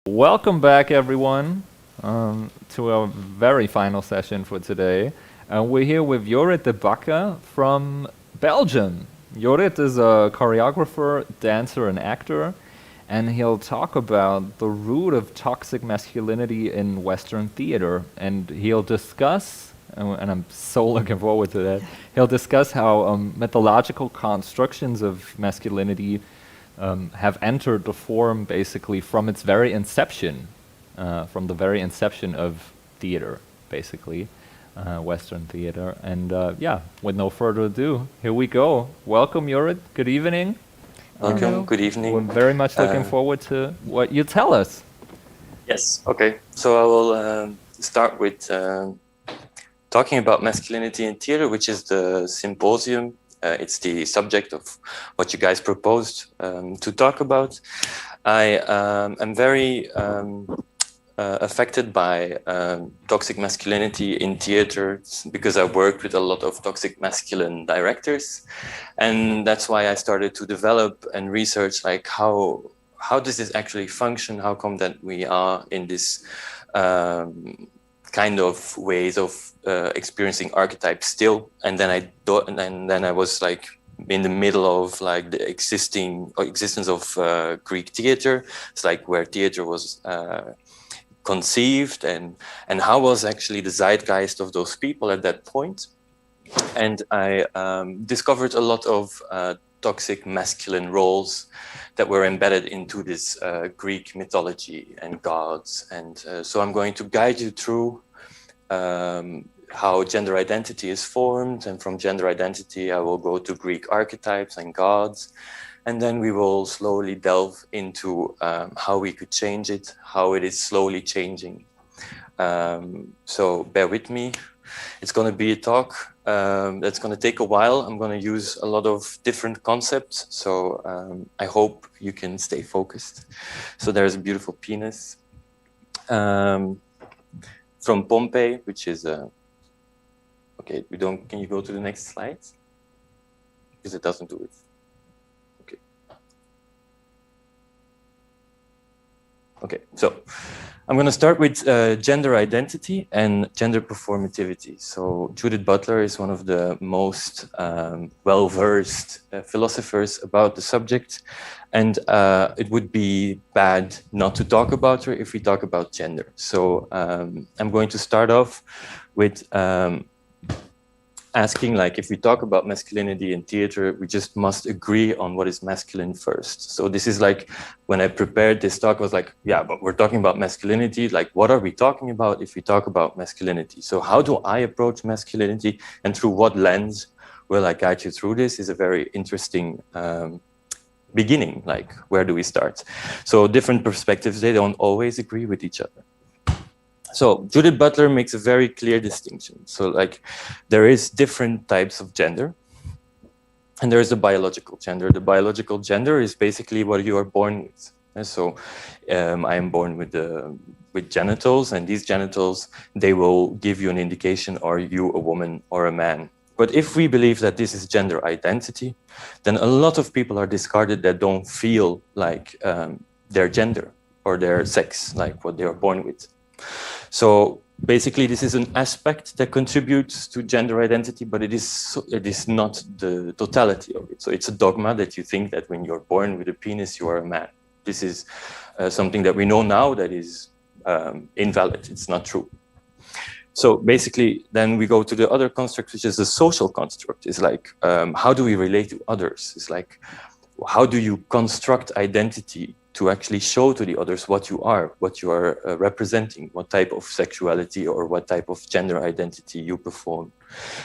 Welcome back, everyone, to our very final session for today. We're here with Yorrith de Bakker from Belgium. Yorrith is a choreographer, dancer, and actor, and he'll talk about the root of toxic masculinity in Western theater, and he'll discuss, and I'm so looking forward to that, he'll discuss how mythological constructions of masculinity have entered the form basically from its very inception, from the very inception of theater, basically, Western theater. And yeah, with no further ado, here we go. Welcome, Yorrith. Good evening. Welcome. Good evening. We're very much looking forward to what you tell us. Yes. Okay. So I will start with talking about masculinity in theater, which is the symposium. It's the subject of what you guys proposed to talk about. I am very affected by toxic masculinity in theater because I worked with a lot of toxic masculine directors, and that's why I started to develop and research like how does this actually function? How come that we are in this kind of ways of experiencing archetypes still? And then I was like in the middle of like the existence of Greek theater. It's like where theater was conceived, and how was actually the zeitgeist of those people at that point. And I discovered a lot of toxic masculine roles that were embedded into this Greek mythology and gods. And so I'm going to guide you through how gender identity is formed, and from gender identity I will go to Greek archetypes and gods, and then we will slowly delve into how we could change it, how it is slowly changing. So bear with me. It's going to be a talk that's going to take a while. I'm going to use a lot of different concepts, so I hope you can stay focused. So there's a beautiful penis from Pompeii, which is okay. Can you go to the next slide? Because it doesn't do it. Okay. Okay. So I'm going to start with gender identity and gender performativity. So Judith Butler is one of the most well-versed philosophers about the subject. And it would be bad not to talk about her if we talk about gender. So I'm going to start off with asking, like, if we talk about masculinity in theater, we just must agree on what is masculine first. So this is like, when I prepared this talk, I was like, yeah, but we're talking about masculinity. Like, what are we talking about if we talk about masculinity? So how do I approach masculinity, and through what lens will I guide you through this is a very interesting beginning. Like, where do we start? So different perspectives, they don't always agree with each other. So Judith Butler makes a very clear distinction. So like, there is different types of gender, and there is a biological gender. The biological gender is basically what you are born with. And so I am born with genitals, and these genitals, they will give you an indication, are you a woman or a man? But if we believe that this is gender identity, then a lot of people are discarded that don't feel like their gender or their sex, like what they are born with. So basically, this is an aspect that contributes to gender identity, but it is not the totality of it. So it's a dogma that you think that when you're born with a penis, you are a man. This is something that we know now that is invalid. It's not true. So basically, then we go to the other construct, which is the social construct. It's like, how do we relate to others? It's like, how do you construct identity to actually show to the others what you are representing, what type of sexuality or what type of gender identity you perform.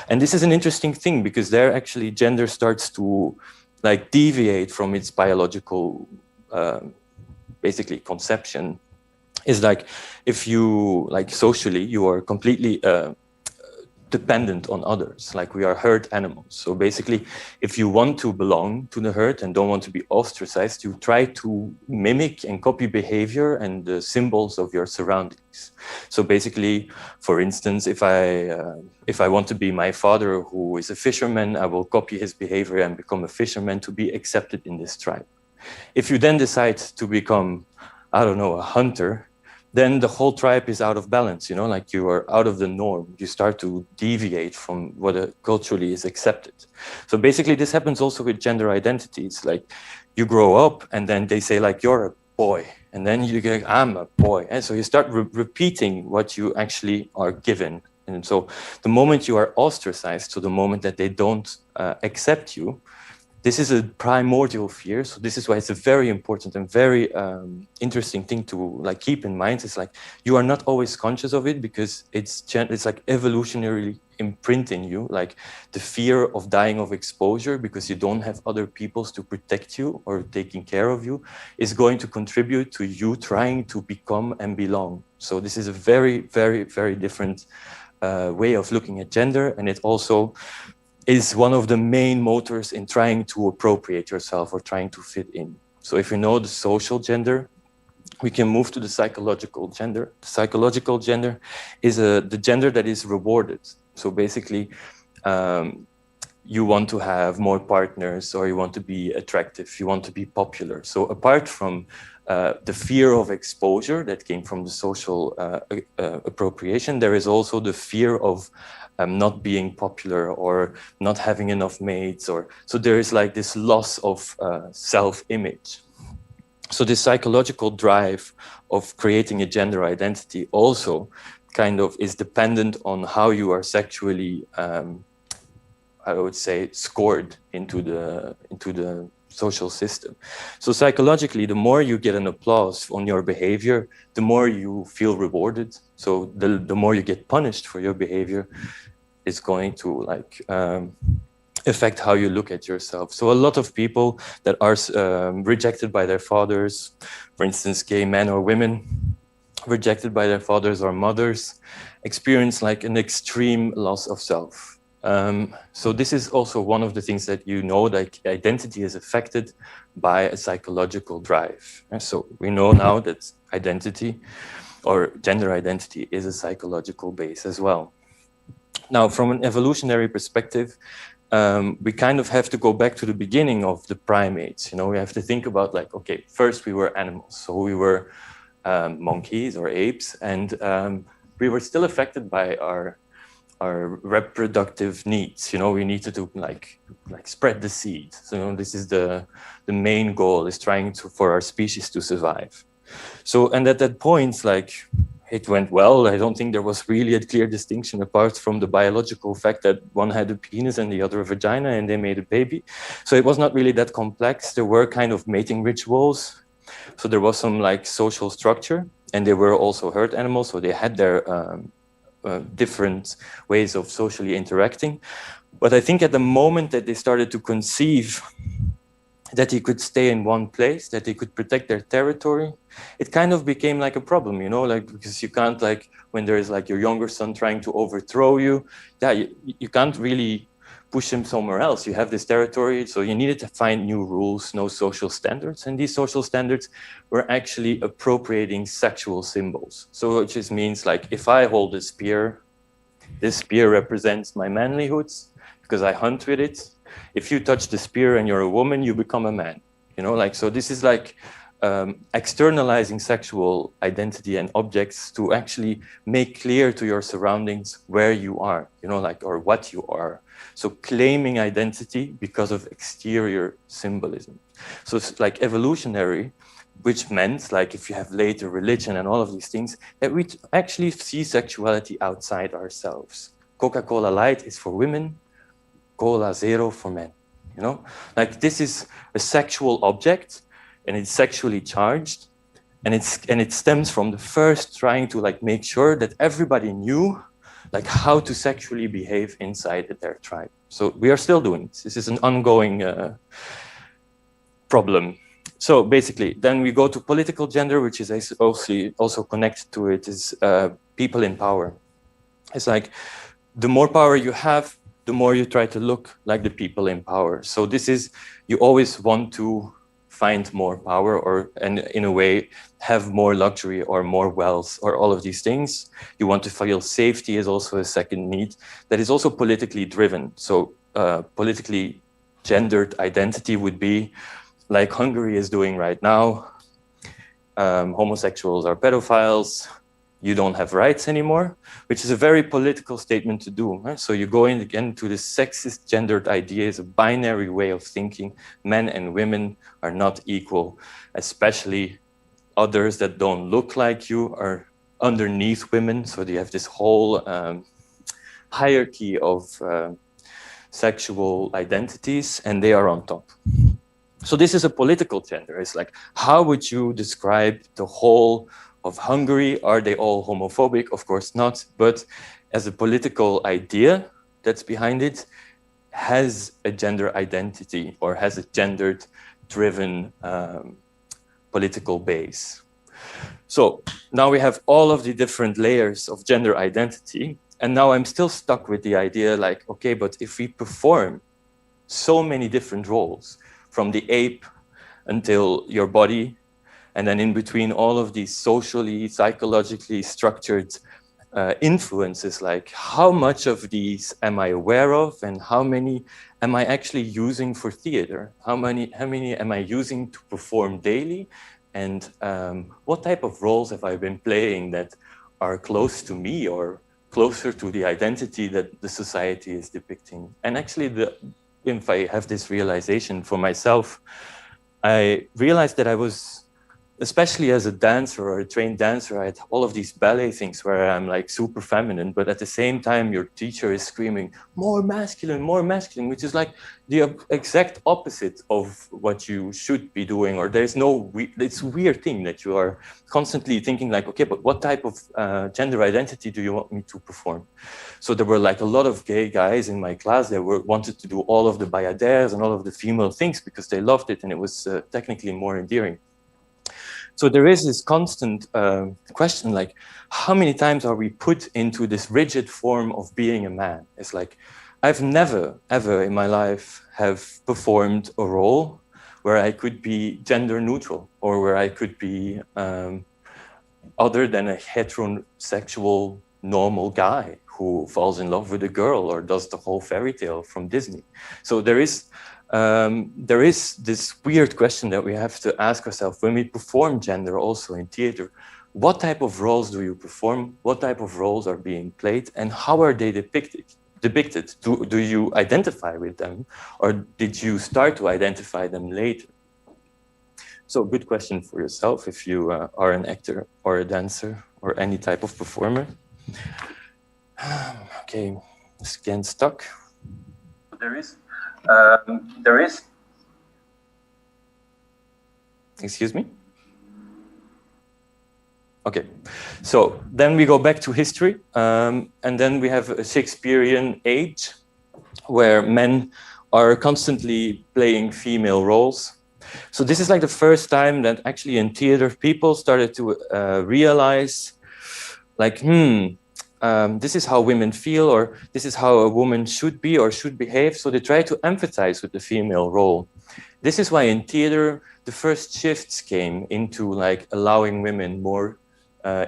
And this is an interesting thing, because there actually gender starts to like deviate from its biological basically conception, is like, if you, like socially, you are completely dependent on others, like we are herd animals. So basically, if you want to belong to the herd and don't want to be ostracized, you try to mimic and copy behavior and the symbols of your surroundings. So basically, for instance, if I want to be my father who is a fisherman, I will copy his behavior and become a fisherman to be accepted in this tribe. If you then decide to become, I don't know, a hunter, then the whole tribe is out of balance, you know, like you are out of the norm. You start to deviate from what culturally is accepted. So basically this happens also with gender identities. Like you grow up and then they say like, you're a boy. And then you get, I'm a boy. And so you start repeating what you actually are given. And so the moment you are ostracized, to the moment that they don't accept you, this is a primordial fear. So this is why it's a very important and very interesting thing to like keep in mind. It's like you are not always conscious of it because it's like evolutionarily imprinting you, like the fear of dying of exposure because you don't have other peoples to protect you or taking care of you is going to contribute to you trying to become and belong. So this is a very, very, very different way of looking at gender, and it also is one of the main motors in trying to appropriate yourself or trying to fit in. So if you know the social gender, we can move to the psychological gender. The psychological gender is the gender that is rewarded. So basically, you want to have more partners, or you want to be attractive, you want to be popular. So apart from the fear of exposure that came from the social appropriation, there is also the fear of not being popular or not having enough mates, or so there is like this loss of self-image. So this psychological drive of creating a gender identity also kind of is dependent on how you are sexually, I would say, scored into the social system. So psychologically, the more you get an applause on your behavior, the more you feel rewarded. So the more you get punished for your behavior is going to like affect how you look at yourself. So a lot of people that are rejected by their fathers, for instance, gay men or women, rejected by their fathers or mothers, experience like an extreme loss of self. So this is also one of the things that you know, like identity is affected by a psychological drive. And so we know now that identity or gender identity is a psychological base as well. Now, from an evolutionary perspective, we kind of have to go back to the beginning of the primates. You know, we have to think about like, okay, first we were animals. So we were monkeys or apes, and we were still affected by our reproductive needs. You know, we needed to like spread the seed. So, you know, this is the main goal, is trying for our species to survive. So, and at that point, like, it went well. I don't think there was really a clear distinction apart from the biological fact that one had a penis and the other a vagina and they made a baby. So it was not really that complex. There were kind of mating rituals. So there was some like social structure, and they were also herd animals. So they had their different ways of socially interacting. But I think at the moment that they started to conceive that they could stay in one place, that they could protect their territory, it kind of became like a problem, you know, like, because you can't, like, when there is like your younger son trying to overthrow you, yeah, you can't really push him somewhere else. You have this territory, so you needed to find new rules, no social standards. And these social standards were actually appropriating sexual symbols. So it just means like, if I hold a spear, this spear represents my manlyhoods because I hunt with it. If you touch the spear and you're a woman, you become a man, you know, like, so this is like externalizing sexual identity and objects to actually make clear to your surroundings where you are, you know, like, or what you are. So claiming identity because of exterior symbolism. So it's like evolutionary, which meant like, if you have later religion and all of these things, that we actually see sexuality outside ourselves. Coca-Cola Light is for women, Cola Zero for men, you know? Like, this is a sexual object, and it's sexually charged, and it stems from the first trying to like make sure that everybody knew like how to sexually behave inside their tribe. So we are still doing this. This is an ongoing problem So basically, then we go to political gender, which is also connected to it, is people in power. It's like the more power you have, the more you try to look like the people in power. So this is, you always want to find more power, or and in a way have more luxury or more wealth or all of these things. You want to feel safety is also a second need that is also politically driven. So politically gendered identity would be like Hungary is doing right now. Homosexuals are pedophiles. You don't have rights anymore, which is a very political statement to do. Right? So you go in again to this sexist gendered idea, is a binary way of thinking. Men and women are not equal, especially others that don't look like you are underneath women. So you have this whole hierarchy of sexual identities, and they are on top. So this is a political gender. It's like, how would you describe the whole of Hungary? Are they all homophobic? Of course not. But as a political idea that's behind it, has a gender identity or has a gendered driven political base. So now we have all of the different layers of gender identity. And now I'm still stuck with the idea like, okay, but if we perform so many different roles, from the ape until your body, and then in between all of these socially, psychologically structured influences, like how much of these am I aware of, and how many am I actually using for theater? How many am I using to perform daily? And what type of roles have I been playing that are close to me or closer to the identity that the society is depicting? And actually, if I have this realization for myself, I realized that I was, especially as a dancer or a trained dancer, I had all of these ballet things where I'm like super feminine, but at the same time, your teacher is screaming, more masculine, which is like the exact opposite of what you should be doing. Or there's no, it's a weird thing that you are constantly thinking like, okay, but what type of gender identity do you want me to perform? So there were like a lot of gay guys in my class that wanted to do all of the bayadères and all of the female things because they loved it and it was technically more endearing. So there is this constant question, like, how many times are we put into this rigid form of being a man? It's like, I've never, ever in my life have performed a role where I could be gender neutral or where I could be other than a heterosexual normal guy who falls in love with a girl or does the whole fairy tale from Disney. So there is this weird question that we have to ask ourselves when we perform gender also in theater. What type of roles do you perform? What type of roles are being played? And how are they depicted? Do you identify with them? Or did you start to identify them later? So good question for yourself if you are an actor or a dancer or any type of performer. Okay, it's again stuck. There is. Excuse me? Okay, so then we go back to history, and then we have a Shakespearean age where men are constantly playing female roles. So this is like the first time that actually in theater people started to realize like, this is how women feel, or this is how a woman should be or should behave. So they try to empathize with the female role. This is why in theater, the first shifts came into like allowing women more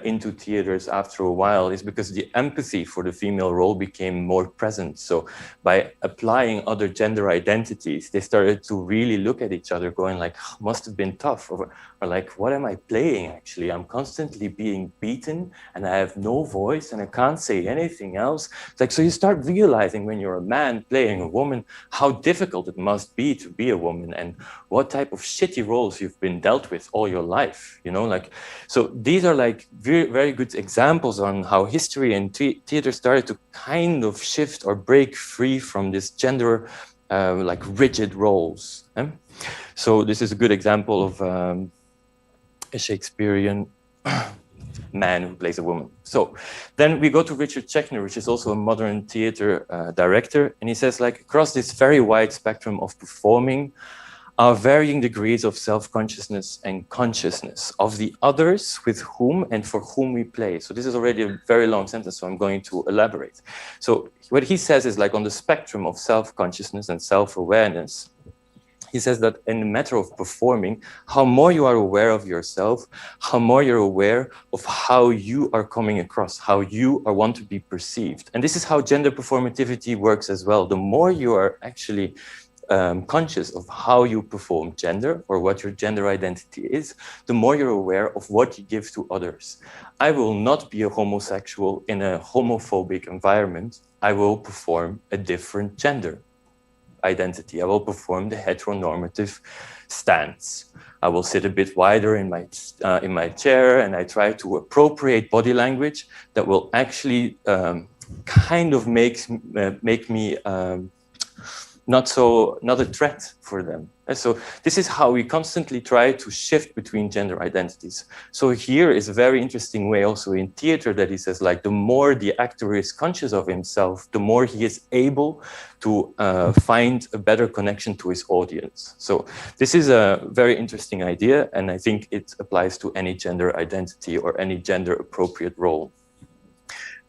into theaters after a while, is because the empathy for the female role became more present. So by applying other gender identities, they started to really look at each other going like, must have been tough, or like, what am I playing actually? I'm constantly being beaten and I have no voice and I can't say anything else. It's like, so you start realizing when you're a man playing a woman, how difficult it must be to be a woman and what type of shitty roles you've been dealt with all your life, you know, like, so these are like very, very good examples on how history and theater started to kind of shift or break free from this gender like rigid roles. So this is a good example of a Shakespearean man who plays a woman. So then we go to Richard Schechner, which is also a modern theater director. And he says, like, across this very wide spectrum of performing, are varying degrees of self-consciousness and consciousness of the others with whom and for whom we play. So this is already a very long sentence, so I'm going to elaborate. So what he says is like on the spectrum of self-consciousness and self-awareness, he says that in the matter of performing, how more you are aware of yourself, how more you're aware of how you are coming across, how you are want to be perceived. And this is how gender performativity works as well. The more you are actually conscious of how you perform gender or what your gender identity is, the more you're aware of what you give to others. I will not be a homosexual in a homophobic environment. I will perform a different gender identity. I will perform the heteronormative stance. I will sit a bit wider in my chair, and I try to appropriate body language that will actually kind of make me not a threat for them. And so this is how we constantly try to shift between gender identities. So here is a very interesting way also in theater that he says, like, the more the actor is conscious of himself, the more he is able to find a better connection to his audience. So this is a very interesting idea, and I think it applies to any gender identity or any gender appropriate role.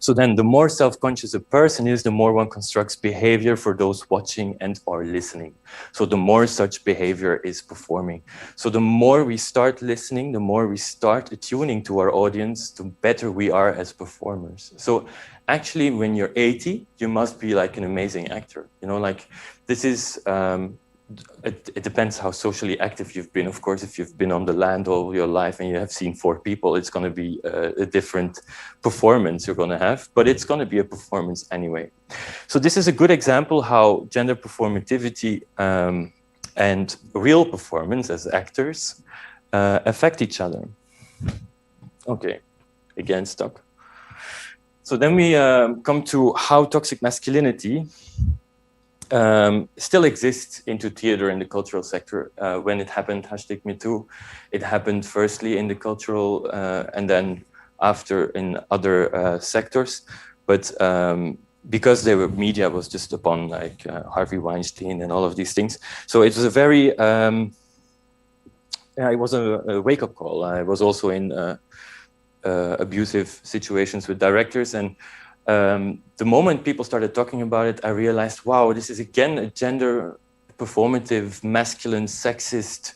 So then the more self-conscious a person is, the more one constructs behavior for those watching and or listening. So the more such behavior is performing. So the more we start listening, the more we start attuning to our audience, the better we are as performers. So actually, when you're 80, you must be like an amazing actor. You know, like this is, it depends how socially active you've been. Of course, if you've been on the land all your life and you have seen 4 people, it's going to be a different performance you're going to have, but it's going to be a performance anyway. So this is a good example how gender performativity and real performance as actors affect each other. Okay, again, stuck. So then we come to how toxic masculinity still exists into theater in the cultural sector. When it happened, #MeToo, it happened firstly in the cultural and then after in other sectors. But because media was just upon like Harvey Weinstein and all of these things. So it was a very, it was a wake-up call. I was also in abusive situations with directors, and the moment people started talking about it, I realized, wow, this is again a gender performative, masculine, sexist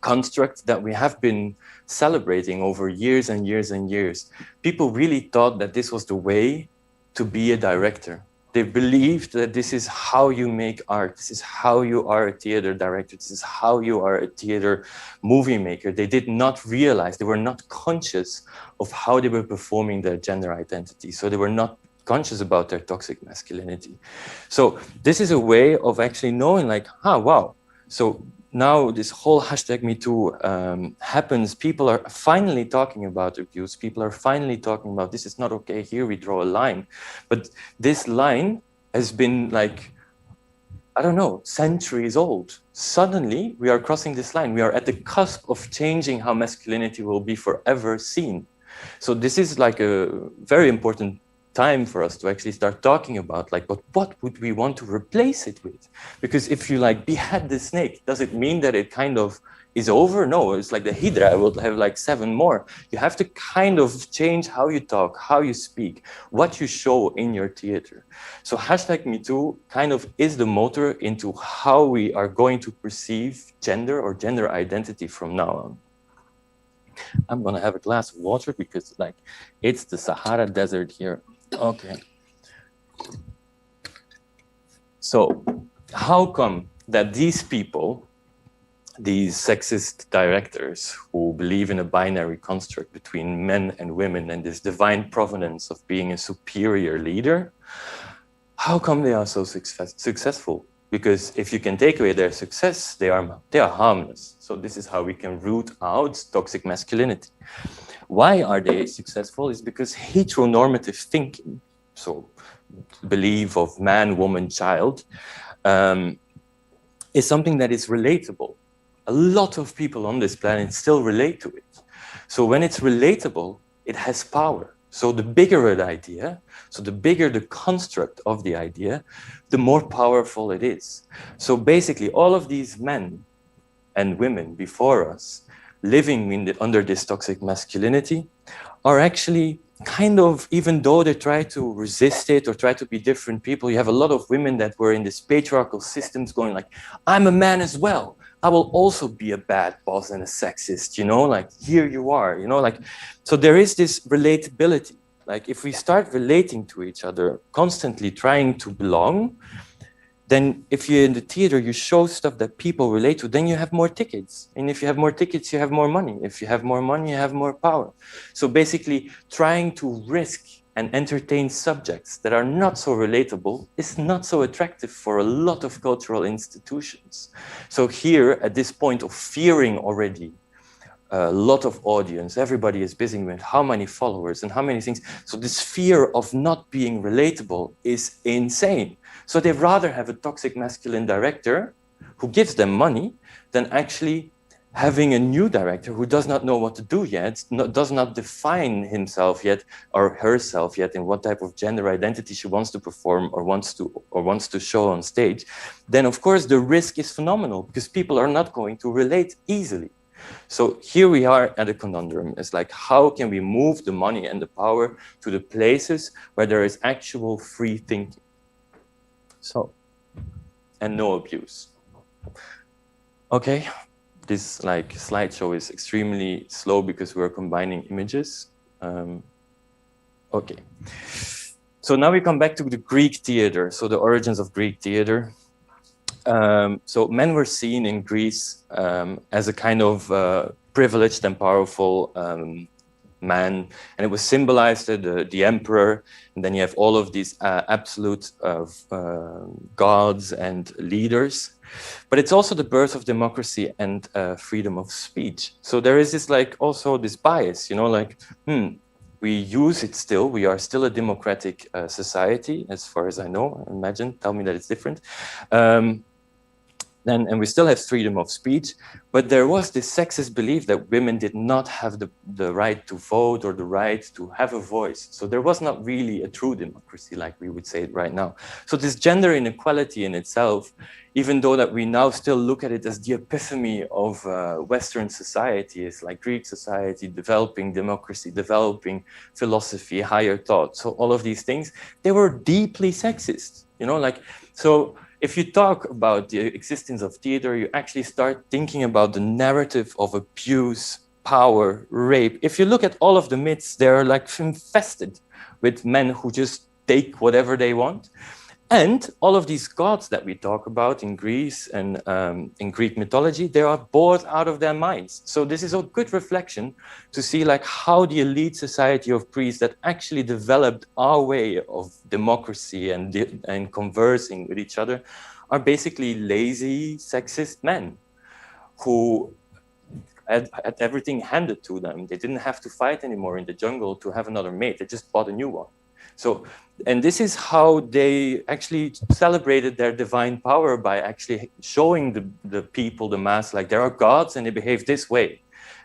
construct that we have been celebrating over years and years and years. People really thought that this was the way to be a director. They believed that this is how you make art. This is how you are a theater director. This is how you are a theater movie maker. They did not realize, they were not conscious of how they were performing their gender identity. So they were not conscious about their toxic masculinity. So this is a way of actually knowing like, wow. So now this whole #MeToo happens. People are finally talking about abuse. People are finally talking about this is not okay. Here we draw a line. But this line has been like, I don't know, centuries old. Suddenly we are crossing this line. We are at the cusp of changing how masculinity will be forever seen. So this is like a very important time for us to actually start talking about like, but what would we want to replace it with? Because if you like behead the snake, does it mean that it kind of is over? No, it's like the Hydra will have like 7 more. You have to kind of change how you talk, how you speak, what you show in your theater. So #MeToo kind of is the motor into how we are going to perceive gender or gender identity from now on. I'm gonna have a glass of water because like it's the Sahara Desert here. Okay. So how come that these people, these sexist directors who believe in a binary construct between men and women and this divine provenance of being a superior leader, how come they are so successful? Because if you can take away their success, they are harmless. So this is how we can root out toxic masculinity. Why are they successful? Is because heteronormative thinking, so belief of man, woman, child, is something that is relatable. A lot of people on this planet still relate to it. So when it's relatable, it has power. So the bigger the idea, so the bigger the construct of the idea, the more powerful it is. So basically all of these men and women before us living under this toxic masculinity are actually kind of, even though they try to resist it or try to be different people, you have a lot of women that were in this patriarchal systems going like, I'm a man as well. I will also be a bad boss and a sexist, you know, like here you are, you know, like, so there is this relatability. Like if we start relating to each other, constantly trying to belong, then if you're in the theater, you show stuff that people relate to, then you have more tickets. And if you have more tickets, you have more money. If you have more money, you have more power. So basically trying to risk and entertain subjects that are not so relatable is not so attractive for a lot of cultural institutions. So here at this point of fearing already a lot of audience, everybody is busy with how many followers and how many things. So this fear of not being relatable is insane. So they'd rather have a toxic masculine director who gives them money than actually having a new director who does not know what to do yet, does not define himself yet or herself yet in what type of gender identity she wants to perform or wants to show on stage. Then of course the risk is phenomenal because people are not going to relate easily. So here we are at a conundrum. It's like, how can we move the money and the power to the places where there is actual free thinking? So, and no abuse. Okay, this like slideshow is extremely slow because we're combining images. Okay, so now we come back to the Greek theater. So the origins of Greek theater. So men were seen in Greece as a kind of privileged and powerful man, and it was symbolized as the emperor, and then you have all of these absolute gods and leaders. But it's also the birth of democracy and freedom of speech. So there is this like also this bias, you know, like, we use it still. We are still a democratic society, as far as I know. Imagine, tell me that it's different. And we still have freedom of speech, but there was this sexist belief that women did not have the right to vote or the right to have a voice. So there was not really a true democracy like we would say it right now. So this gender inequality in itself, even though that we now still look at it as the epiphany of Western society, is like Greek society, developing democracy, developing philosophy, higher thought. So all of these things, they were deeply sexist, you know, like, so if you talk about the existence of theater, you actually start thinking about the narrative of abuse, power, rape. If you look at all of the myths, they're like infested with men who just take whatever they want. And all of these gods that we talk about in Greece and in Greek mythology, they are bored out of their minds. So this is a good reflection to see like how the elite society of Greece that actually developed our way of democracy and conversing with each other are basically lazy, sexist men who had everything handed to them. They didn't have to fight anymore in the jungle to have another mate. They just bought a new one. So, and this is how they actually celebrated their divine power, by actually showing the people, the mass, like there are gods and they behave this way.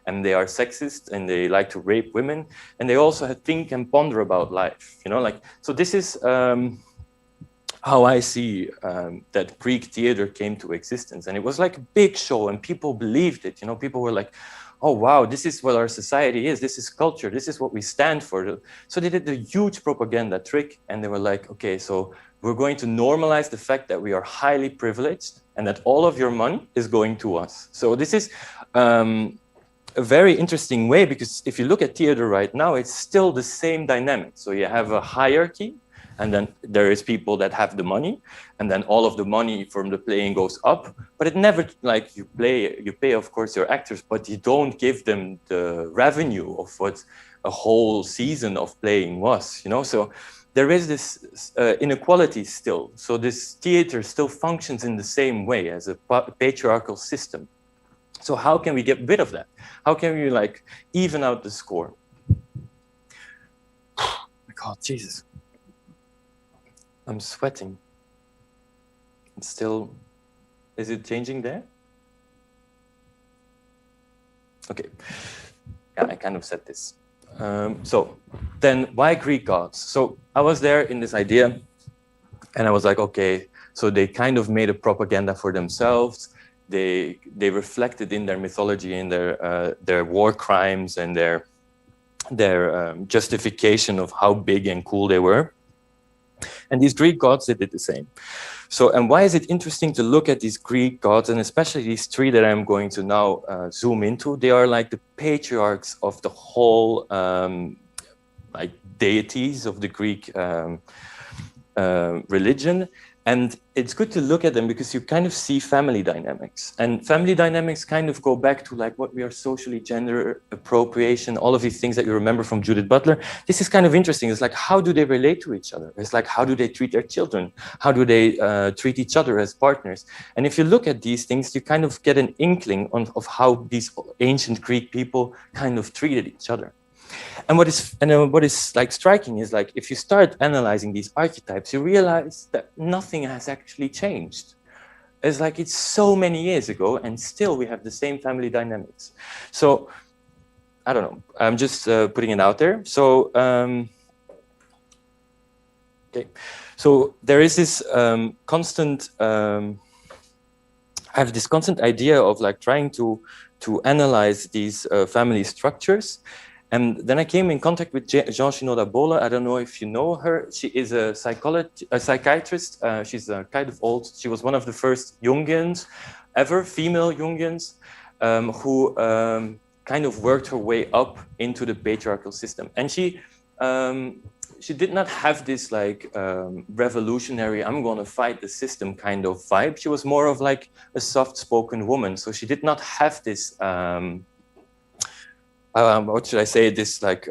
And they are sexist and they like to rape women. And they also think and ponder about life, you know, like, so this is how I see that Greek theater came to existence. And it was like a big show and people believed it, you know, people were like, oh, wow, this is what our society is. This is culture. This is what we stand for. So they did a huge propaganda trick and they were like, okay, so we're going to normalize the fact that we are highly privileged and that all of your money is going to us. So this is a very interesting way, because if you look at theater right now, it's still the same dynamic. So you have a hierarchy, and then there is people that have the money, and then all of the money from the playing goes up. But it never, like, you pay of course your actors, but you don't give them the revenue of what a whole season of playing was, you know. So there is this inequality still. So this theater still functions in the same way as a patriarchal system. So how can we get rid of that? How can we like even out the score? Oh my God, Jesus. I'm sweating. It's still, is it changing there? Okay, yeah, I kind of said this. So then why Greek gods? So I was there in this idea, and I was like, okay, so they kind of made a propaganda for themselves. They reflected in their mythology, in their war crimes and their justification of how big and cool they were. And these Greek gods, they did the same. So, and why is it interesting to look at these Greek gods, and especially these three that I'm going to now zoom into? They are like the patriarchs of the whole, like deities of the Greek religion. And it's good to look at them because you kind of see family dynamics. And family dynamics kind of go back to like what we are socially, gender appropriation, all of these things that you remember from Judith Butler. This is kind of interesting. It's like, how do they relate to each other? It's like, how do they treat their children? How do they treat each other as partners? And if you look at these things, you kind of get an inkling of how these ancient Greek people kind of treated each other. And what is like striking is like, if you start analyzing these archetypes, you realize that nothing has actually changed. It's like, it's so many years ago and still we have the same family dynamics. So I don't know, I'm just putting it out there. So, okay. So there is this constant, I have this constant idea of like trying to analyze these family structures. And then I came in contact with Jean Shinoda Bola. I don't know if you know her. She is a psychiatrist. She's kind of old. She was one of the first Jungians ever, female Jungians, who kind of worked her way up into the patriarchal system. And she did not have this like revolutionary, I'm going to fight the system kind of vibe. She was more of like a soft-spoken woman. So she did not have this what should I say, this like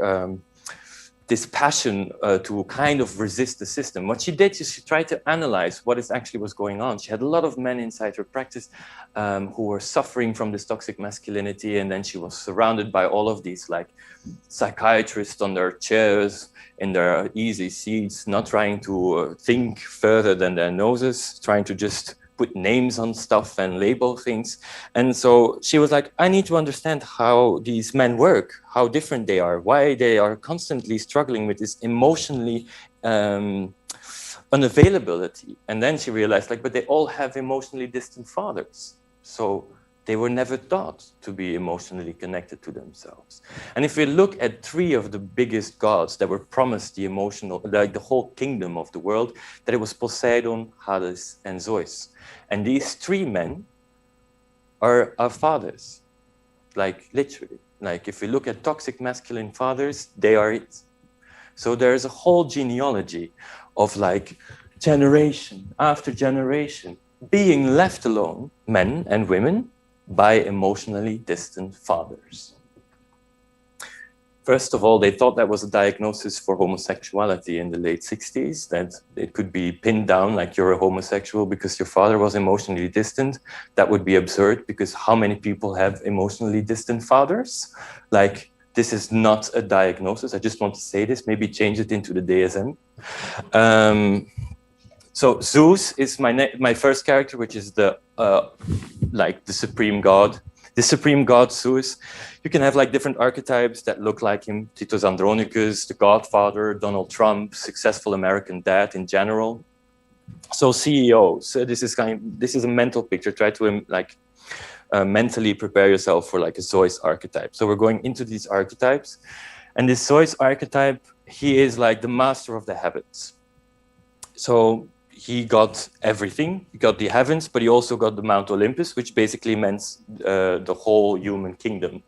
this passion to kind of resist the system. What she did is she tried to analyze what is actually was going on. She had a lot of men inside her practice who were suffering from this toxic masculinity, and then she was surrounded by all of these like psychiatrists on their chairs in their easy seats, not trying to think further than their noses, trying to just put names on stuff and label things. And so she was like, I need to understand how these men work, how different they are, why they are constantly struggling with this emotionally unavailability. And then she realized, like, but they all have emotionally distant fathers. So they were never taught to be emotionally connected to themselves. And if we look at three of the biggest gods that were promised the emotional, like the whole kingdom of the world, that it was Poseidon, Hades, and Zeus. And these three men are our fathers, like literally. Like if we look at toxic masculine fathers, they are it. So there's a whole genealogy of like generation after generation being left alone, men and women, by emotionally distant fathers. First of all, they thought that was a diagnosis for homosexuality in the late 60s, that it could be pinned down like you're a homosexual because your father was emotionally distant. That would be absurd because how many people have emotionally distant fathers? Like, this is not a diagnosis. I just want to say this, maybe change it into the DSM. So Zeus is my first character, which is the like the supreme god. The supreme god Zeus. You can have like different archetypes that look like him: Titus Andronicus, the Godfather, Donald Trump, successful American dad in general. So CEO. So this is a mental picture. Try to like mentally prepare yourself for like a Zeus archetype. So we're going into these archetypes, and this Zeus archetype, he is like the master of the heavens. So he got everything. He got the heavens, but he also got the Mount Olympus, which basically meant the whole human kingdom.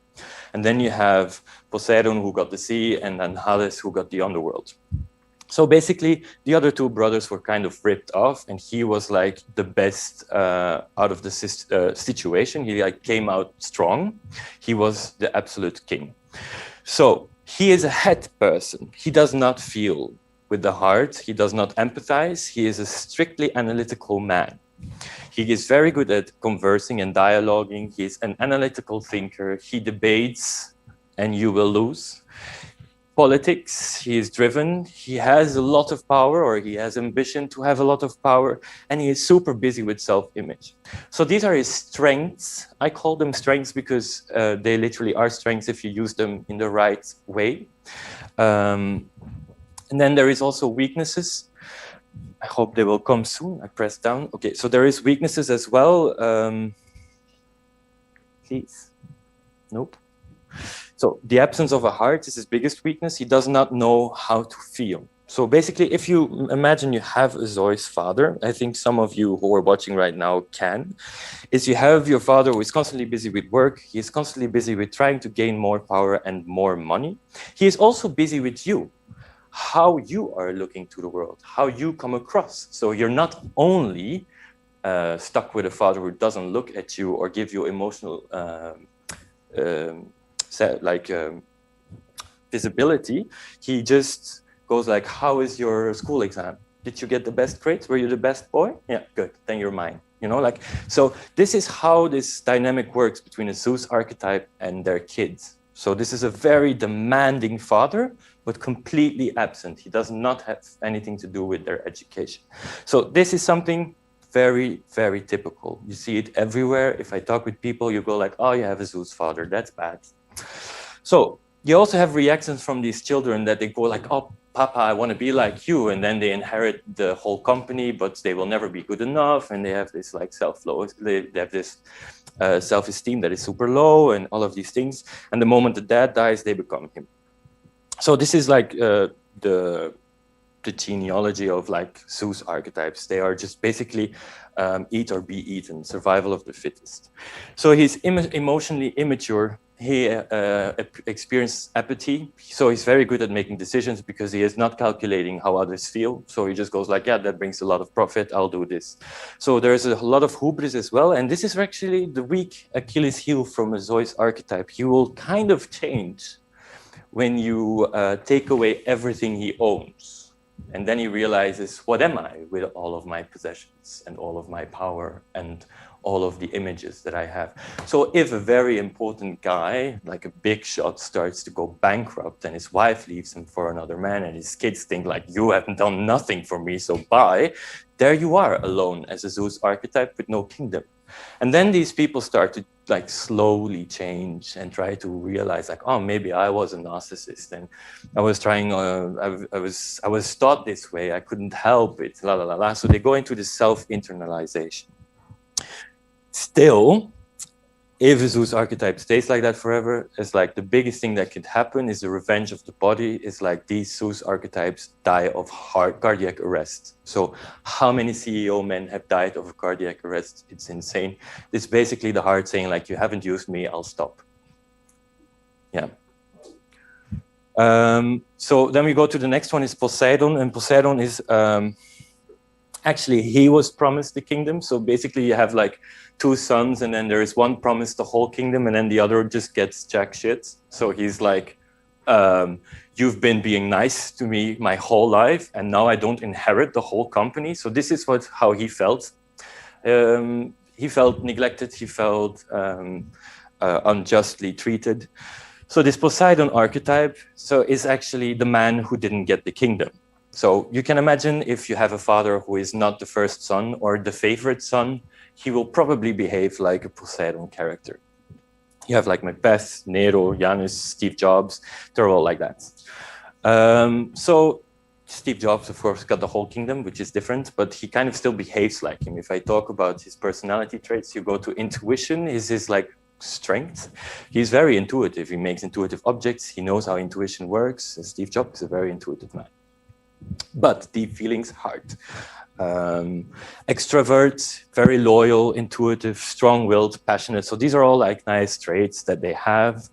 And then you have Poseidon, who got the sea, and then Hades, who got the underworld. So basically, the other two brothers were kind of ripped off, and he was like the best out of the situation. He like came out strong. He was the absolute king. So he is a head person. He does not feel with the heart. He does not empathize. He is a strictly analytical man. He is very good at conversing and dialoguing. He is an analytical thinker. He debates and you will lose. Politics, he is driven. He has a lot of power, or he has ambition to have a lot of power, and he is super busy with self-image. So these are his strengths. I call them strengths because they literally are strengths if you use them in the right way. And then there is also weaknesses. I hope they will come soon. I press down. Okay, so there is weaknesses as well. Please. Nope. So the absence of a heart is his biggest weakness. He does not know how to feel. So basically, if you imagine you have a Zoe's father, I think some of you who are watching right now can, is you have your father who is constantly busy with work. He is constantly busy with trying to gain more power and more money. He is also busy with you, how you are looking to the world, how you come across. So you're not only stuck with a father who doesn't look at you or give you emotional visibility. He just goes like, how is your school exam? Did you get the best grades? Were you the best boy? Yeah, good, then you're mine. You know, like, so this is how this dynamic works between a Zeus archetype and their kids. So this is a very demanding father, but completely absent. He does not have anything to do with their education. So this is something very, very typical. You see it everywhere. If I talk with people, you go like, oh, you have a Zeus father, that's bad. So you also have reactions from these children that they go like, oh, Papa, I want to be like you. And then they inherit the whole company, but they will never be good enough. And they have this like they have this self-esteem that is super low and all of these things. And the moment the dad dies, they become him. So this is like the genealogy of like Zeus archetypes. They are just basically eat or be eaten, survival of the fittest. So he's emotionally immature. He experiences apathy. So he's very good at making decisions because he is not calculating how others feel. So he just goes like, yeah, that brings a lot of profit, I'll do this. So there's a lot of hubris as well. And this is actually the weak Achilles heel from a Zeus archetype. He will kind of change when you take away everything he owns. And then he realizes, what am I with all of my possessions and all of my power and all of the images that I have? So if a very important guy, like a big shot, starts to go bankrupt and his wife leaves him for another man and his kids think like, you haven't done nothing for me, so bye, there you are alone as a Zeus archetype with no kingdom. And then these people start to like slowly change and try to realize like, oh, maybe I was a narcissist and I was trying, I was taught this way, I couldn't help it, la la la la. So they go into this self-internalization. Still, if a Zeus archetype stays like that forever, it's like the biggest thing that could happen is the revenge of the body. Is like these Zeus archetypes die of cardiac arrest. So how many CEO men have died of a cardiac arrest? It's insane. It's basically the heart saying like, you haven't used me, I'll stop. Yeah. So then we go to the next one is Poseidon, and Poseidon is actually, he was promised the kingdom. So basically you have like 2 sons and then there is one promised the whole kingdom and then the other just gets jack shit. So he's like, you've been being nice to me my whole life and now I don't inherit the whole company. So this is how he felt. He felt neglected, he felt unjustly treated. So this Poseidon archetype is actually the man who didn't get the kingdom. So you can imagine if you have a father who is not the first son or the favorite son, he will probably behave like a Poseidon character. You have like Macbeth, Nero, Janus, Steve Jobs, they're all like that. So Steve Jobs, of course, got the whole kingdom, which is different, but he kind of still behaves like him. If I talk about his personality traits, you go to intuition, is his like strength. He's very intuitive. He makes intuitive objects. He knows how intuition works. Steve Jobs is a very intuitive man. But deep feelings, heart. Extrovert, very loyal, intuitive, strong-willed, passionate. So these are all like nice traits that they have,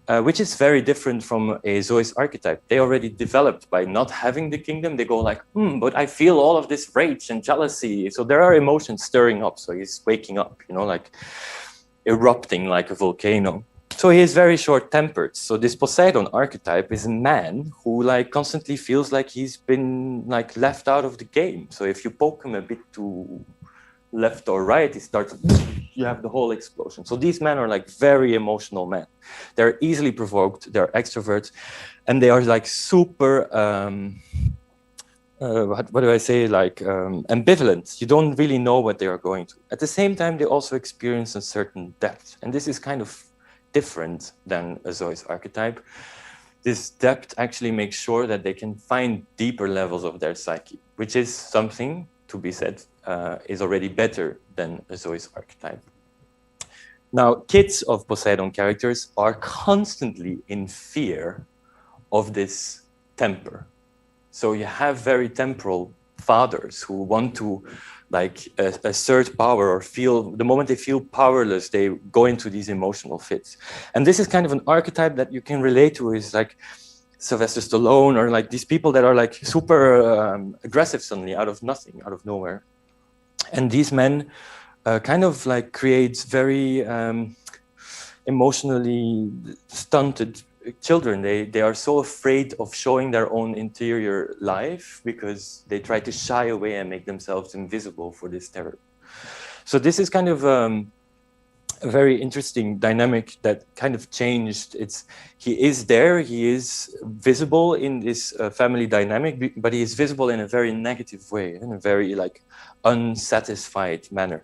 which is very different from a Zeus archetype. They already developed by not having the kingdom. They go like, but I feel all of this rage and jealousy. So there are emotions stirring up. So he's waking up, you know, like erupting like a volcano. So he is very short-tempered. So this Poseidon archetype is a man who like constantly feels like he's been like left out of the game. So if you poke him a bit too left or right, he starts, you have the whole explosion. So these men are like very emotional men. They're easily provoked, they're extroverts, and they are like super, what do I say, like ambivalent. You don't really know what they are going to. At the same time, they also experience a certain depth. And this is kind of different than a Zeus archetype. this depth actually makes sure that they can find deeper levels of their psyche, which is something, to be said, is already better than a Zeus archetype. Now, kids of Poseidon characters are constantly in fear of this temper. So you have very temporal fathers who want to assert power or feel, the moment they feel powerless, they go into these emotional fits. And this is kind of an archetype that you can relate to, is like Sylvester Stallone, or like these people that are like super aggressive suddenly out of nothing, out of nowhere. And these men kind of like create very emotionally stunted children. They are so afraid of showing their own interior life because they try to shy away and make themselves invisible for this terror. So this is kind of a very interesting dynamic that kind of changed. He is there, he is visible in this family dynamic, but he is visible in a very negative way, in a very like unsatisfied manner.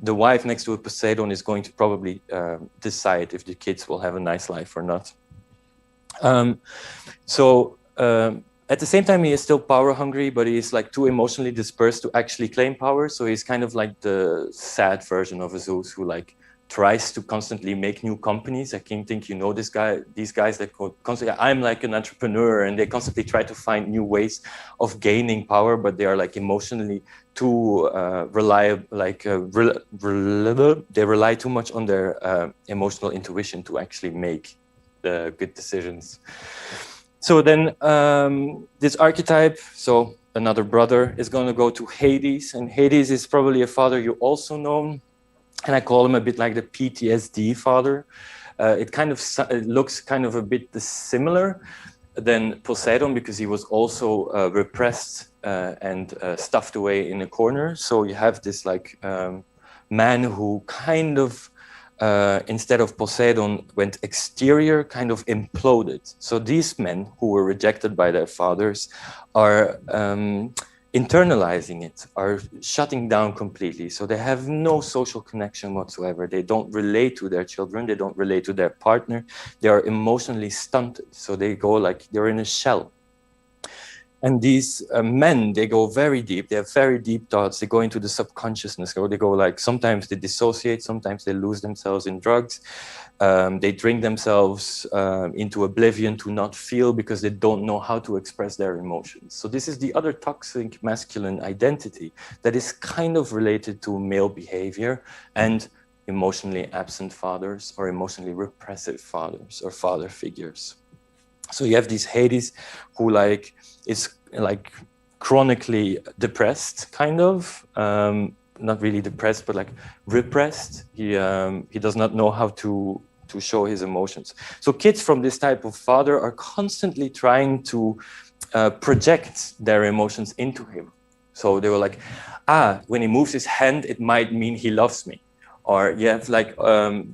The wife next to a Poseidon is going to probably decide if the kids will have a nice life or not. At the same time, he is still power hungry, but he is like too emotionally dispersed to actually claim power. So he's kind of like the sad version of a Zeus who like tries to constantly make new companies. I can think, you know, these guys that constantly, I'm like an entrepreneur, and they constantly try to find new ways of gaining power, but they are like emotionally too reliable, they rely too much on their emotional intuition to actually make the good decisions. So then this archetype, so another brother, is going to go to Hades, and Hades is probably a father you also know, and I call him a bit like the PTSD father. It looks kind of a bit similar than Poseidon, because he was also repressed and stuffed away in a corner. So you have this like man who kind of instead of Poseidon went exterior, kind of imploded. So these men who were rejected by their fathers are internalizing it, are shutting down completely. So they have no social connection whatsoever. They don't relate to their children. They don't relate to their partner. They are emotionally stunted. So they go like they're in a shell. And these men, they go very deep. They have very deep thoughts. They go into the subconsciousness. They go like, sometimes they dissociate, sometimes they lose themselves in drugs. They drink themselves into oblivion to not feel, because they don't know how to express their emotions. So this is the other toxic masculine identity that is kind of related to male behavior and emotionally absent fathers, or emotionally repressive fathers, or father figures. So you have these Hades who like is like chronically depressed, kind of, not really depressed, but like repressed. He does not know how to show his emotions. So kids from this type of father are constantly trying to project their emotions into him. So they were like, when he moves his hand, it might mean he loves me. Or you have like,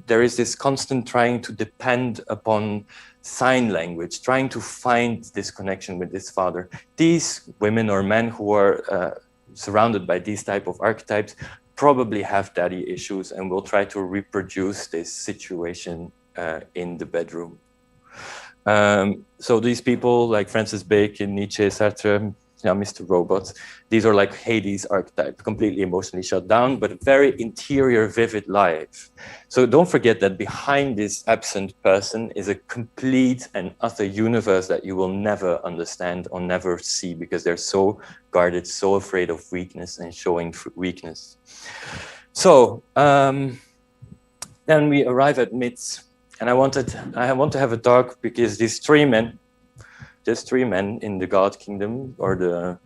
there is this constant trying to depend upon sign language, trying to find this connection with this father. These women or men who are surrounded by these type of archetypes probably have daddy issues and will try to reproduce this situation in the bedroom. So these people like Francis Bacon, Nietzsche, Sartre, Mr. Robot, these are like Hades archetype, completely emotionally shut down, but very interior, vivid life. So don't forget that behind this absent person is a complete and utter universe that you will never understand or never see, because they're so guarded, so afraid of weakness and showing weakness. So then we arrive at myths, and I want to have a talk because these three men in the God kingdom, or the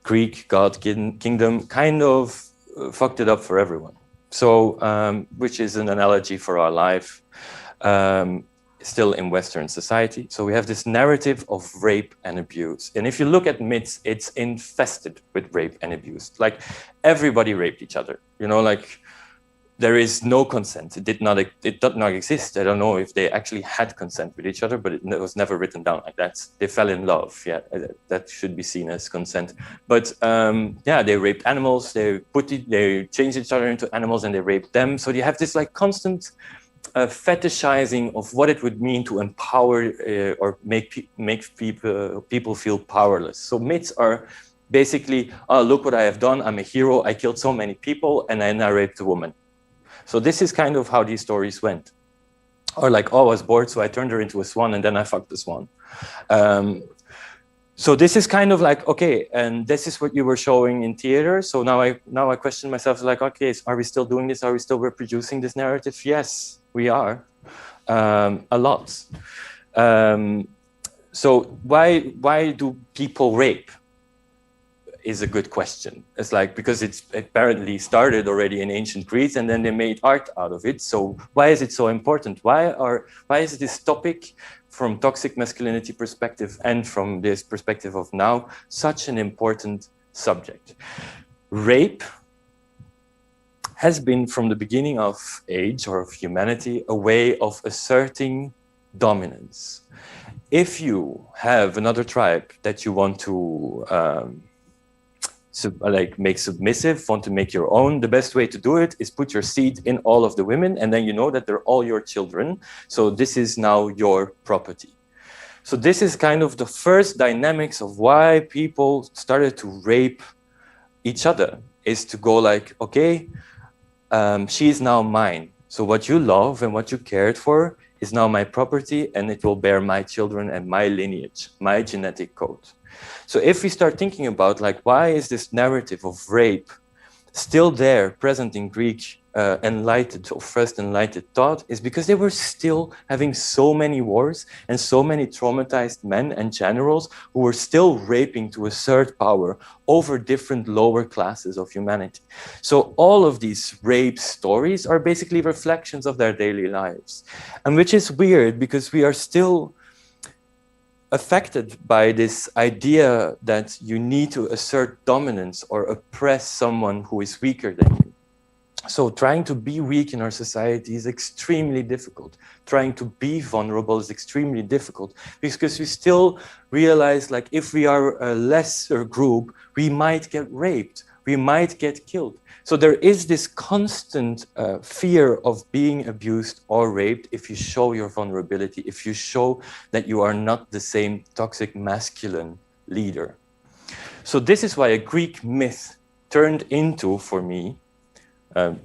Greek God kingdom, kind of fucked it up for everyone. So, which is an analogy for our life, still in Western society. So we have this narrative of rape and abuse. And if you look at myths, it's infested with rape and abuse. Like everybody raped each other, like there is no consent. It did not exist. I don't know if they actually had consent with each other, but it was never written down like that. They fell in love. Yeah, that should be seen as consent. But they raped animals. They changed each other into animals and they raped them. So you have this like constant a fetishizing of what it would mean to empower or make people feel powerless. So myths are basically, oh, look what I have done, I'm a hero, I killed so many people, and then I raped a woman. So this is kind of how these stories went. Or like, oh, I was bored, so I turned her into a swan, and then I fucked the swan. So this is kind of like, okay, and this is what you were showing in theater. So now I question myself, like, okay, are we still doing this? Are we still reproducing this narrative? Yes, we are, a lot. So why do people rape? Is a good question. It's like, because it's apparently started already in ancient Greece, and then they made art out of it. So why is it so important? Why is this topic, from toxic masculinity perspective and from this perspective of now, such an important subject? Rape has been, from the beginning of age or of humanity, a way of asserting dominance. If you have another tribe that you want to make submissive, want to make your own, the best way to do it is put your seed in all of the women, and then you know that they're all your children. So this is now your property. So this is kind of the first dynamics of why people started to rape each other, is to go like, okay, she is now mine. So what you love and what you cared for is now my property, and it will bear my children and my lineage, my genetic code. So if we start thinking about, like, why is this narrative of rape still there, present in Greek enlightened or first enlightened thought, is because they were still having so many wars and so many traumatized men and generals who were still raping to assert power over different lower classes of humanity. So all of these rape stories are basically reflections of their daily lives. And which is weird, because we are still affected by this idea that you need to assert dominance or oppress someone who is weaker than you. So trying to be weak in our society is extremely difficult. Trying to be vulnerable is extremely difficult, because we still realize, like, if we are a lesser group, we might get raped, we might get killed. So there is this constant fear of being abused or raped if you show your vulnerability, if you show that you are not the same toxic masculine leader. So this is why a Greek myth turned into, for me,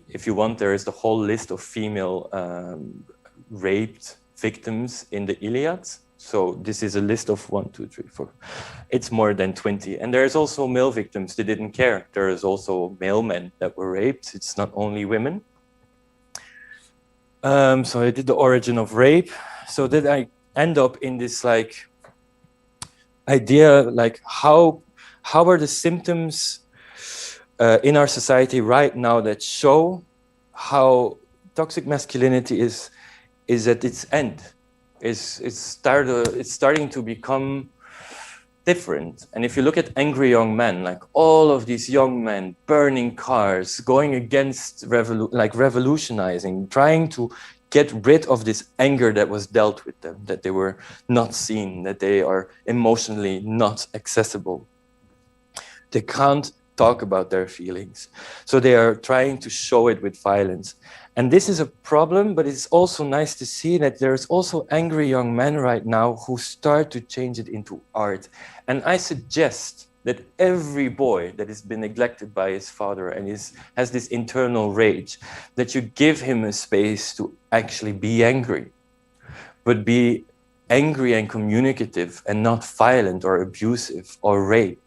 if you want, there is the whole list of female raped victims in the Iliad. So this is a list of 1, 2, 3, 4. It's more than 20. And there's also male victims. They didn't care. There is also male men that were raped. It's not only women. So I did the origin of rape. So did I end up in this, like, idea, like, how are the symptoms in our society right now that show how toxic masculinity is at its end? It's starting to become different. And if you look at angry young men, like all of these young men burning cars, going against revolutionizing, trying to get rid of this anger that was dealt with them, that they were not seen, that they are emotionally not accessible. They can't talk about their feelings. So they are trying to show it with violence. And this is a problem, but it's also nice to see that there's also angry young men right now who start to change it into art. And I suggest that every boy that has been neglected by his father and has this internal rage, that you give him a space to actually be angry, but be angry and communicative and not violent or abusive or rape.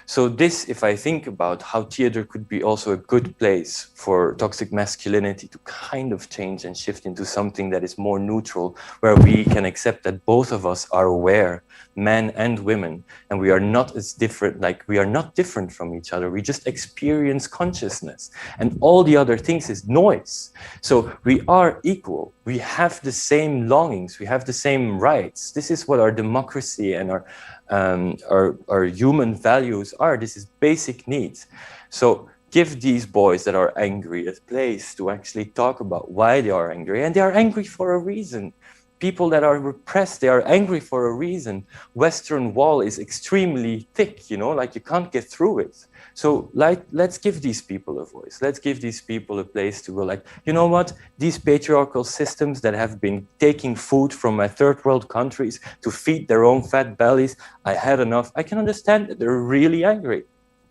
So this, if I think about how theater could be also a good place for toxic masculinity to kind of change and shift into something that is more neutral, where we can accept that both of us are aware, men and women, and we are not as different, like we are not different from each other. We just experience consciousness, and all the other things is noise. So we are equal. We have the same longings. We have the same rights. This is what our democracy and our human values are. This is basic needs. So give these boys that are angry a place to actually talk about why they are angry, and they are angry for a reason. people that are repressed, they are angry for a reason. Western wall is extremely thick, you know, like you can't get through it. So like, let's give these people a voice. Let's give these people a place to go like, you know what, these patriarchal systems that have been taking food from my third world countries to feed their own fat bellies, I had enough. I can understand that they're really angry.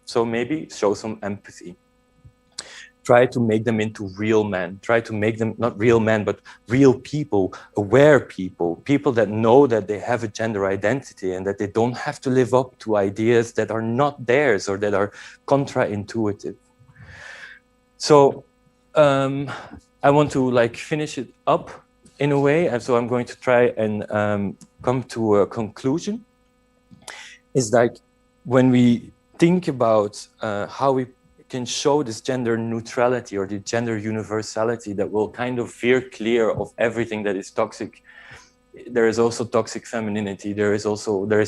So maybe show some empathy. Try to make them into real men. Try to make them not real men, but real people, aware people, people that know that they have a gender identity and that they don't have to live up to ideas that are not theirs or that are contra-intuitive. So I want to like finish it up in a way, and so I'm going to try and come to a conclusion. Is like when we think about how we can show this gender neutrality or the gender universality that will kind of veer clear of everything that is toxic. There is also toxic femininity. There is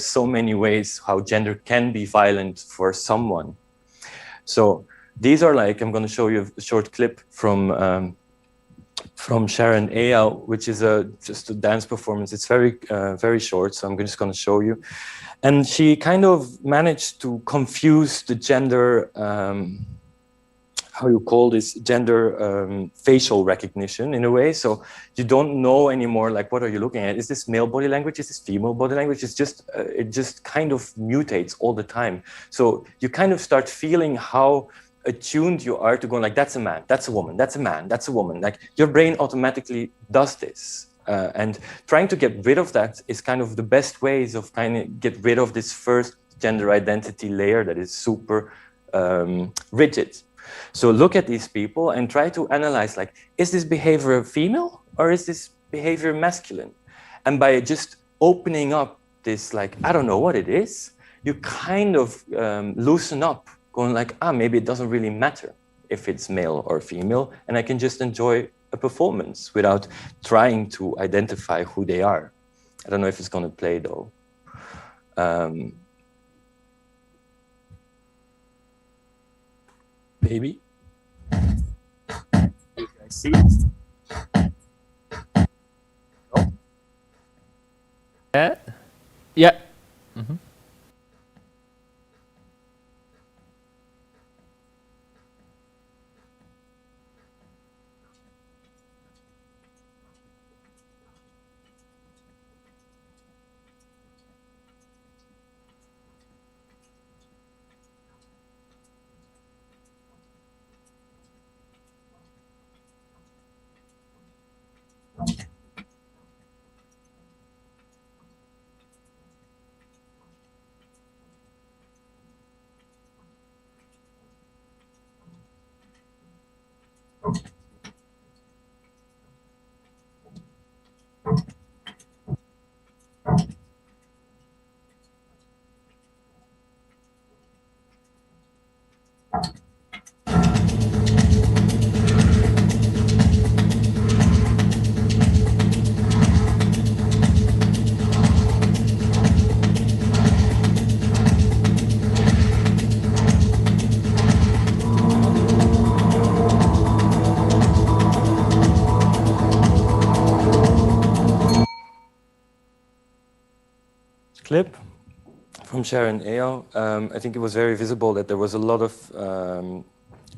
so many ways how gender can be violent for someone. So these are like, I'm going to show you a short clip from Sharon Eyal, which is just a dance performance. It's very short, so I'm just going to show you. And she kind of managed to confuse the gender, how you call this, gender facial recognition in a way. So you don't know anymore, like, what are you looking at? Is this male body language? Is this female body language? It's just, it just kind of mutates all the time. So you kind of start feeling how attuned you are to going like, that's a man, that's a woman, that's a man, that's a woman. Like your brain automatically does this. And trying to get rid of that is kind of the best ways of kind of get rid of this first gender identity layer that is super rigid. So look at these people and try to analyze, like, is this behavior female or is this behavior masculine? And by just opening up this, like, I don't know what it is, you kind of loosen up, going like, maybe it doesn't really matter if it's male or female, and I can just enjoy a performance without trying to identify who they are. I don't know if it's going to play though. Maybe. You guys see it? No? Yeah. Mm-hmm. Clip from Sharon Eyal. I think it was very visible that there was a lot of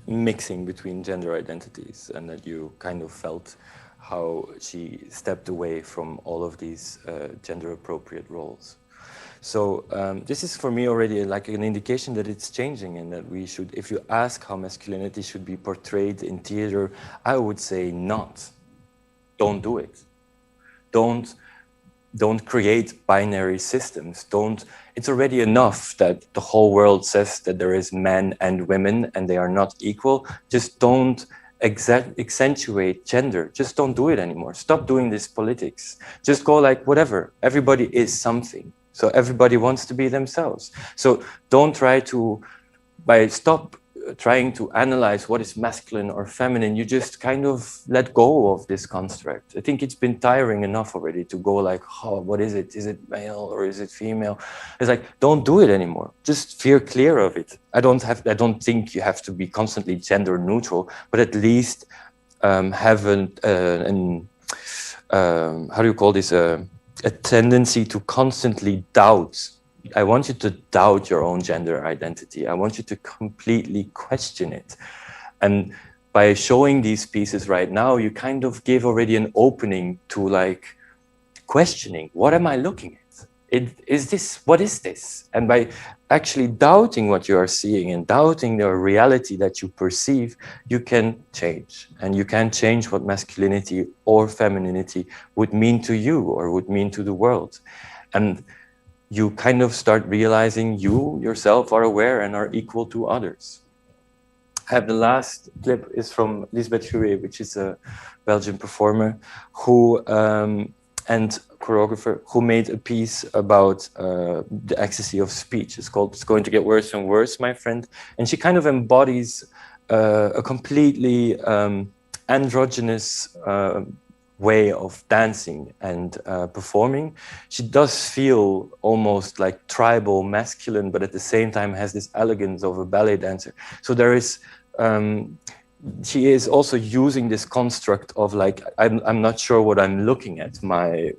mixing between gender identities, and that you kind of felt how she stepped away from all of these gender appropriate roles. So this is for me already like an indication that it's changing, and that we should, if you ask how masculinity should be portrayed in theater, I would say not. Don't do it. Don't create binary systems. It's already enough that the whole world says that there is men and women and they are not equal. Just don't accentuate gender. Just don't do it anymore. Stop doing this politics. Just go like, whatever, everybody is something. So everybody wants to be themselves. So don't try to, stop trying to analyze what is masculine or feminine. You just kind of let go of this construct. I think it's been tiring enough already to go like, oh, what is it? Is it male or is it female? It's like, don't do it anymore. Just veer clear of it. I don't think you have to be constantly gender neutral, but at least have how do you call this, a tendency to constantly doubt. I want you to doubt your own gender identity. I want you to completely question it. And by showing these pieces right now, you kind of gave already an opening to like questioning, what am I looking at? What is this? And by actually doubting what you are seeing and doubting the reality that you perceive, you can change. And you can change what masculinity or femininity would mean to you or would mean to the world. And you kind of start realizing you yourself are aware and are equal to others. I have the last clip is from Lisbeth Huet, which is a Belgian performer who and choreographer who made a piece about the ecstasy of speech. It's called "It's Going to Get Worse and Worse, My Friend," and she kind of embodies a completely androgynous way of dancing and performing. She does feel almost like tribal masculine, but at the same time has this elegance of a ballet dancer. So there is, she is also using this construct of like, I'm not sure what I'm looking at. My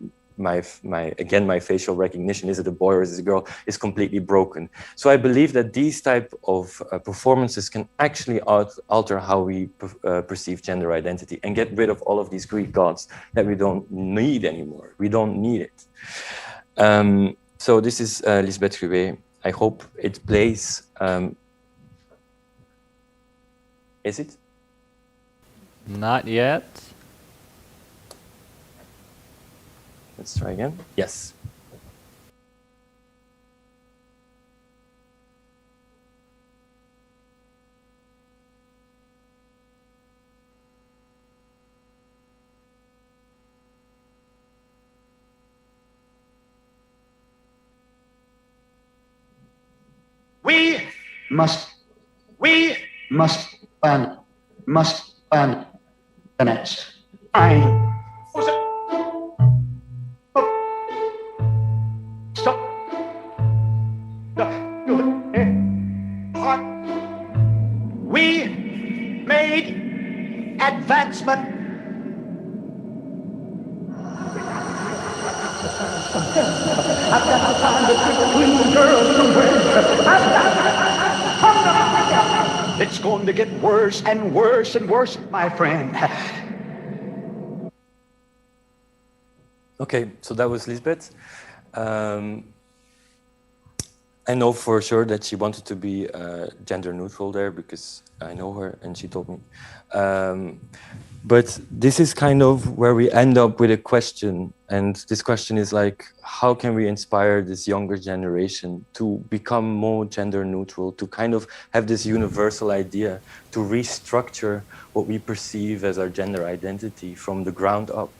facial recognition, is it a boy or is it a girl, is completely broken. So I believe that these type of performances can actually alter how we perceive gender identity and get rid of all of these Greek gods that we don't need anymore. We don't need it. So this is Lisbeth Huet. I hope it plays. Is it? Not yet. Let's try again. Yes. We must ban the next. Stop. We made advancement. It's going to get worse and worse and worse, my friend. Okay, so that was Lisbeth. I know for sure that she wanted to be gender neutral there because I know her and she told me. But this is kind of where we end up with a question. And this question is like, how can we inspire this younger generation to become more gender neutral, to kind of have this universal idea, to restructure what we perceive as our gender identity from the ground up?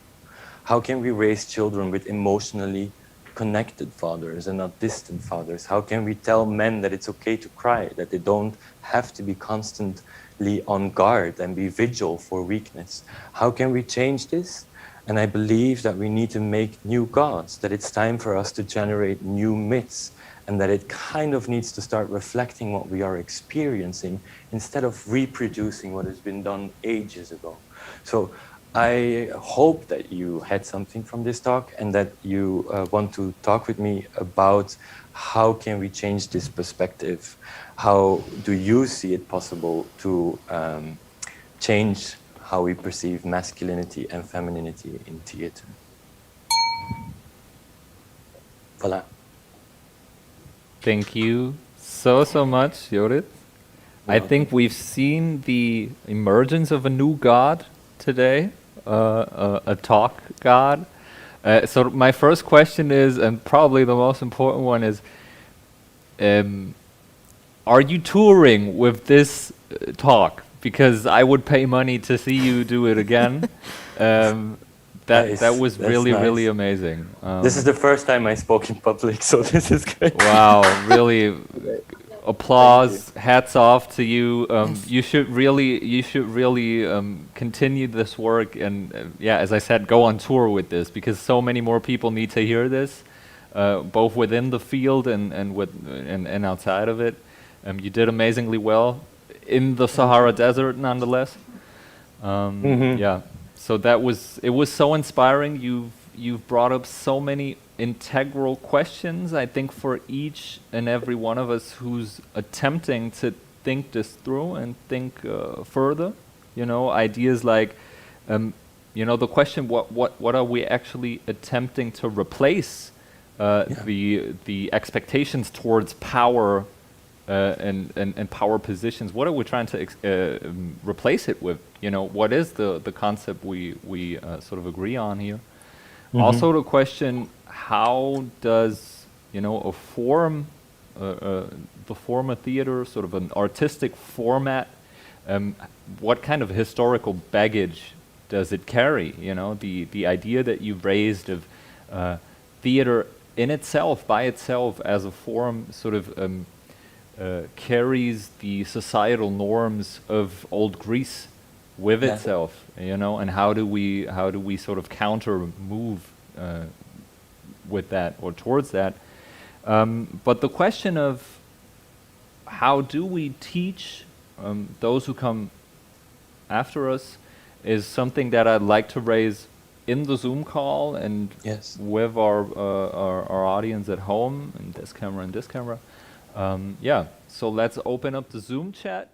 How can we raise children with emotionally connected fathers and not distant fathers? How can we tell men that it's okay to cry, that they don't have to be constantly on guard and be vigil for weakness? How can we change this? And I believe that we need to make new gods, that it's time for us to generate new myths, and that it kind of needs to start reflecting what we are experiencing instead of reproducing what has been done ages ago. So I hope that you had something from this talk and that you want to talk with me about how can we change this perspective? How do you see it possible to change how we perceive masculinity and femininity in theater? Voilà. Thank you so much, Judith. I think we've seen the emergence of a new god today, a talk god. So my first question is, and probably the most important one is, are you touring with this talk? Because I would pay money to see you do it again. That was really, nice. really amazing. This is the first time I spoke in public, so this is great. Wow, really, applause, hats off to you. You should really continue this work and yeah, as I said, go on tour with this because so many more people need to hear this, both within the field and outside of it. You did amazingly well in the Sahara Desert, nonetheless. Yeah. So it was so inspiring. You've brought up so many integral questions, I think, for each and every one of us who's attempting to think this through and think further. Ideas like, the question, what are we actually attempting to replace the expectations towards power and power positions? What are we trying to replace it with? What is the concept we sort of agree on here? Also the question, how does a form, the form of theater, sort of an artistic format, what kind of historical baggage does it carry? The idea that you've raised of theater in itself, by itself, as a form, sort of carries the societal norms of old Greece with itself, and how do we sort of counter move with that or towards that? But the question of how do we teach those who come after us is something that I'd like to raise in the Zoom call and with our audience at home, and this camera and this camera. So let's open up the Zoom chat.